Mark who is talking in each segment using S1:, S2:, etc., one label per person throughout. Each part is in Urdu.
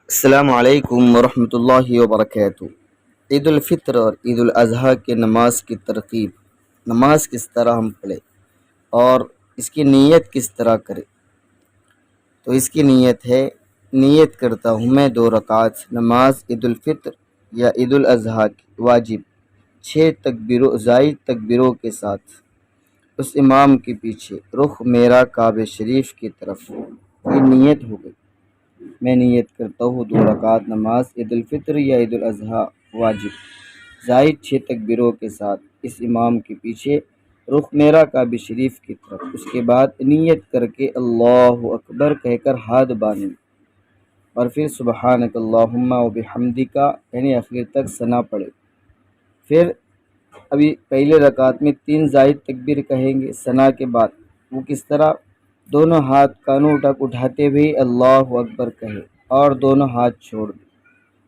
S1: السلام علیکم ورحمۃ اللہ وبرکاتہ۔ عید الفطر اور عید الاضحیٰ کے نماز کی ترغیب، نماز کس طرح ہم پڑھیں اور اس کی نیت کس طرح کریں۔ تو اس کی نیت کرتا ہوں میں 2 رکعت نماز عید الفطر یا عید الاضحیٰ کی واجب 6 زائد تکبیروں کے ساتھ اس امام کے پیچھے رخ میرا کعبہ شریف کی طرف، یہ نیت ہو گئی۔ میں نیت کرتا ہوں 2 رکعت نماز عید الفطر یا عید الاضحیٰ واجب زائد 6 تکبیروں کے ساتھ اس امام کے پیچھے رخ میرا کعبہ شریف کی طرف، اس کے بعد نیت کر کے اللہ اکبر کہہ کر ہاتھ باندھیں اور پھر سبحانک اللہم و بحمدک یعنی آخر تک ثنا پڑھے۔ پھر ابھی پہلے رکعت میں 3 زائد تکبیر کہیں گے ثنا کے بعد، وہ کس طرح؟ دونوں ہاتھ کانوں تک اٹھاتے ہوئے اللہ اکبر کہے اور دونوں ہاتھ چھوڑ دیں۔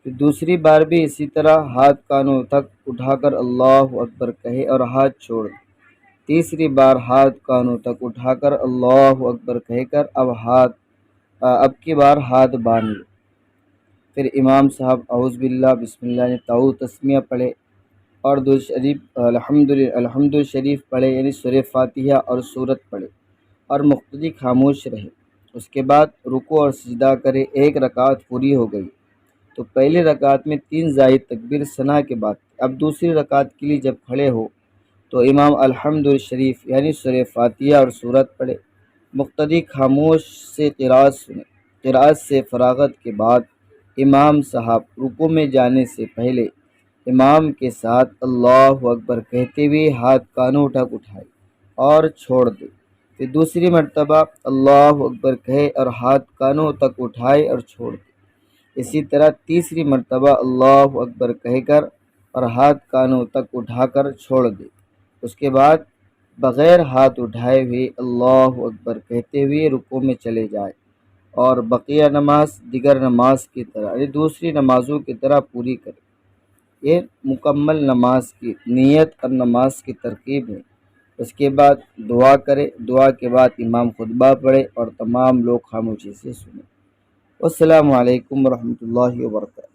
S1: پھر دوسری بار بھی اسی طرح ہاتھ کانوں تک اٹھا کر اللہ اکبر کہے اور ہاتھ چھوڑ دیں۔ تیسری بار ہاتھ کانوں تک اٹھا کر اللہ اکبر کہہ کر اب کی بار ہاتھ باندھ لیں۔ پھر امام صاحب اعوذ باللہ بسم اللہ نے تعوذ تسمیہ پڑھے اور درود شریف الحمد شریف پڑھے یعنی سورہ فاتحہ اور سورت پڑھے اور مقتدی خاموش رہے۔ اس کے بعد رکوع اور سجدہ کرے۔ 1 رکعت پوری ہو گئی تو پہلے رکعت میں 3 زائد تکبیر ثنا کے بعد، اب دوسری رکعت کے لیے جب کھڑے ہو تو امام الحمد شریف یعنی سورہ فاتحہ اور سورت پڑھے، مقتدی خاموش سے قرأت سنے۔ قرأت سے فراغت کے بعد امام صاحب رکوع میں جانے سے پہلے امام کے ساتھ اللہ اکبر کہتے ہوئے ہاتھ کانوں تک اٹھائے اور چھوڑ دے۔ پھر دوسری مرتبہ اللہ اکبر کہے اور ہاتھ کانوں تک اٹھائے اور چھوڑ دے۔ اسی طرح تیسری مرتبہ اللہ اکبر کہہ کر اور ہاتھ کانوں تک اٹھا کر چھوڑ دے۔ اس کے بعد بغیر ہاتھ اٹھائے ہوئے اللہ اکبر کہتے ہوئے رکوع میں چلے جائے اور بقیہ نماز دیگر نماز کی طرح یعنی دوسری نمازوں کی طرح پوری کرے۔ یہ مکمل نماز کی نیت اور نماز کی ترکیب ہے۔ اس کے بعد دعا کرے، دعا کے بعد امام خطبہ پڑھے اور تمام لوگ خاموشی سے سنیں۔ السلام علیکم ورحمۃ اللہ وبرکاتہ۔